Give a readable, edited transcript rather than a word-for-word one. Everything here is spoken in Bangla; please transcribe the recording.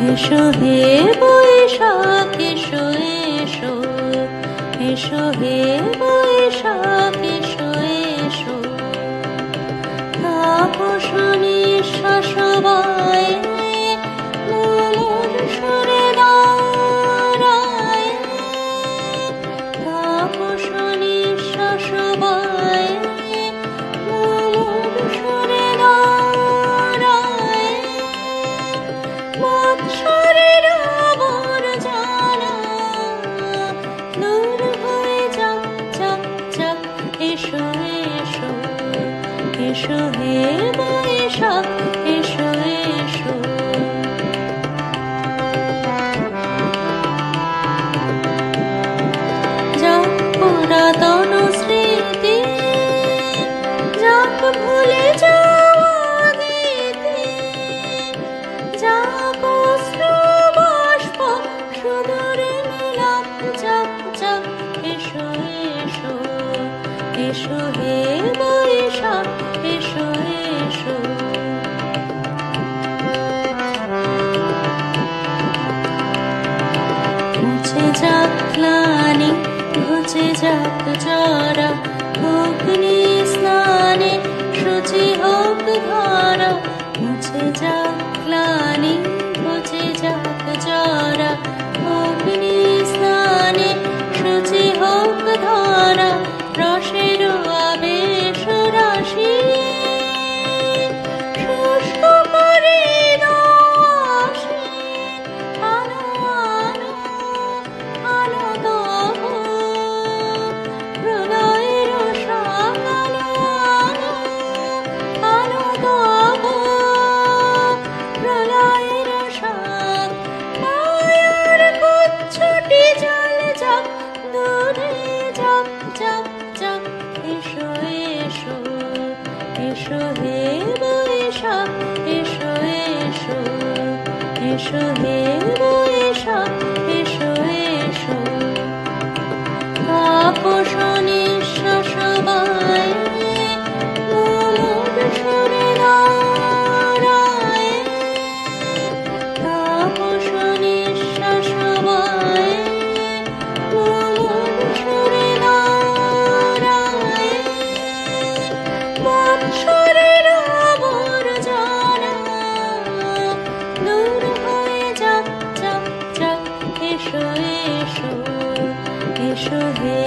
এসো হে বৈশাখ এসো এসো, এসো হে বৈশাখ এসো এসো। তাপস নিঃশ্বাস বয় মমর সুরে দাঁড়ায়, তাপস নিঃশ্বাস বয় মমর সুরে দাঁড়ায়। মৎসরের আবর্জনা দূর হয়ে যাক যাক যাক। এসো এসো, এসো হে বৈশাখ এসো এসো। যাক পুরাতন স্মৃতি, যাক ভুলে যাওয়া গীতি, যাক অশ্রু বাষ্প সুদূরে মিলাপ যাক যাক। এসো এসো, এসো হে বৈশাখ এসো এসো। মুছে যাক গ্লানি, ঘুচে যাক জরা, অগ্নি স্নানে শুচি হোক ধরা। মুছে যাক গ্লানি, ঘুচে যাক জরা, অগ্নি স্নানে শুচি হোক ধরা। রসের আবেশ রাশি শুষ্ক করে দাসী, আলো আলো আলো তব প্রলয়ের সকাল, আলো আলো তব প্রলয়ের শাক। মায়ার কুচ্ছটি জল যাক দূরে যাক যাক যাক। এসো এসো, এসো হে বৈশাখ এসো এসো, এসো হে বৈশাখ এসো এসো। তাপস নিঃশ্বাস বয় মমর সুরে দাঁড়ায়, তাপস নিঃশ্বাস বয় মমর সুরে দাঁড়ায়। মৎসরের আবর্জনা দূর হয়ে যাক যাক যাক। এসো এসো, এসো হে